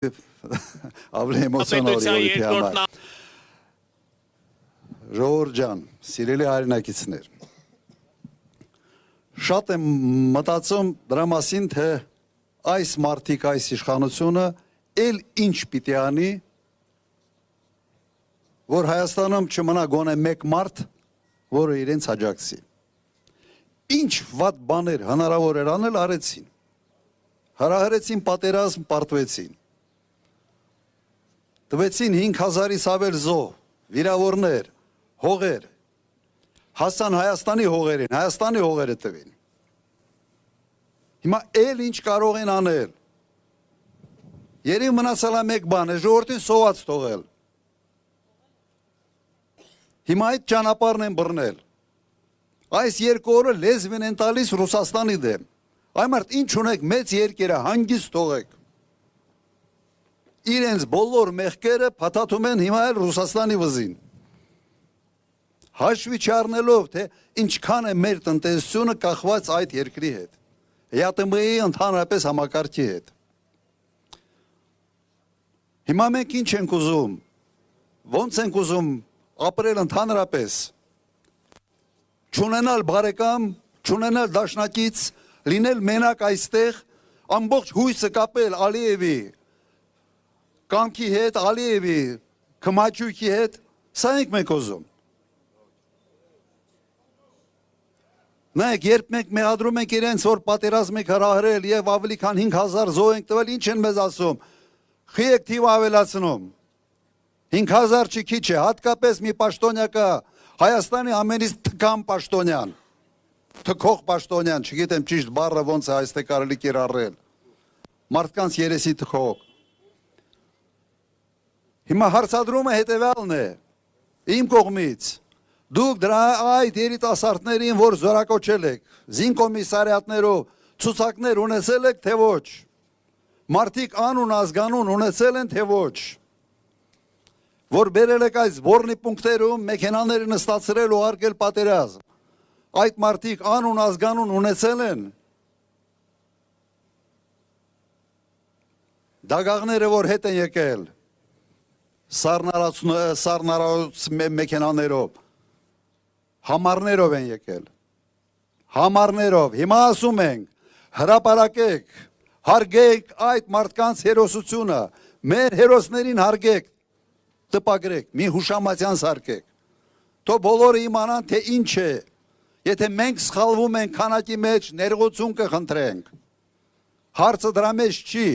Ավելի էմոցիոնալ յոլիթի համար։ Ժողովուրդ ջան, սիրելի հայրենակիցներ, շատ եմ մտածում դրա մասին, թե այս մարդիկ, այս իշխանությունը էլ ինչ պիտի անի, որ Հայաստանում չմնա գոնե մեկ մարդ, որը իրենց աջակցի։ Ինչ վատ բաներ հնարավոր էր անել, արեցին։ Հրահրեցին պատերազմ, պարտվեցին։ Տվեցին 5000-ից ավել զոհ, վիրավորներ, հողեր, հասան Հայաստանի հողերին, Հայաստանի հողերը տվին։ Հիմա էլ ինչ կարող են անել։ Երևի մնացել է մեկ բան է, ժողովրդին սոված թողել։ Հիմա այդ ճանապարհն են բռնել։ Այս երկու օրը լեզվին են տալիս Ռուսաստանի դեմ։ Այ մարդ ինչ ունեք, մեծ երկերը հանգիստ թողեք։ Իրենց բոլոր մեղքերը փաթաթում են հիմա էլ Ռուսաստանի վզին։ Հաշվի չառնելով, թե ինչքան է մեր տնտեսությունը կախված այդ երկրի հետ, ԵԱՏՄ-ի ընդհանրապես համակարգի հետ։ Հիմա մենք ինչ ենք ուզում, ոնց ենք ուզում ապրել ընդհանրապես, չունենալ բարեկամ, չունենալ դաշնակից, լինել մենակ այստեղ, ամբողջ հույսը կապել Ալիևի կամքի հետ, Ալիևի քմաչուկի հետ, սա ենք մենք ուզում։ Նայեք, երբ մենք մեղադրում ենք իրենց, որ պատերազմ եք հրահրել եւ ավելի քան 5000 զոհ ենք տվել, ինչ են մեզ ասում։ Խի եք թիվ ավելացնում։ 5000 չի քիչ է, հատկապես մի պաշտոնյա կա, Հայաստանի ամենից թքամ պաշտոնյան, թքող պաշտոնյան, չգիտեմ ճիշտ բառը ոնց է այստեղ կարելի կիրառել, մարդկանց երեսի թքող։ Հիմա հարցադրումը հետևյալն է, իմ կողմից, դուք դրա այդ երիտասարդներին, որ զորակոչել եք, զինկոմիսարիատներով ցուցակներ ունեցել եք, թե ոչ, մարդիկ անուն ազգանուն ունեցել են, թե ոչ, որ բերել եք այս բորնի պունկտերում մեքենաները նստացրել ու արկել պատերազմ, այդ մարդիկ անուն ազգանուն ունեցել են, դագաղները, որ հետ են եկել, սառնարարուց մեքենաներով, համարներով են եկել, համարներով, հիմա ասում ենք, հրապարակեք, հարգեք այդ մարդկանց հերոսությունը, մեր հերոսներին հարգեք, տպագրեք, մի հուշամատյան սարքեք, թո բոլորը իմանան, թե ինչ է, եթե մենք սխալվում ենք քանակի մեջ, ներողություն կխնդրենք, հարցը դրա մեջ չի,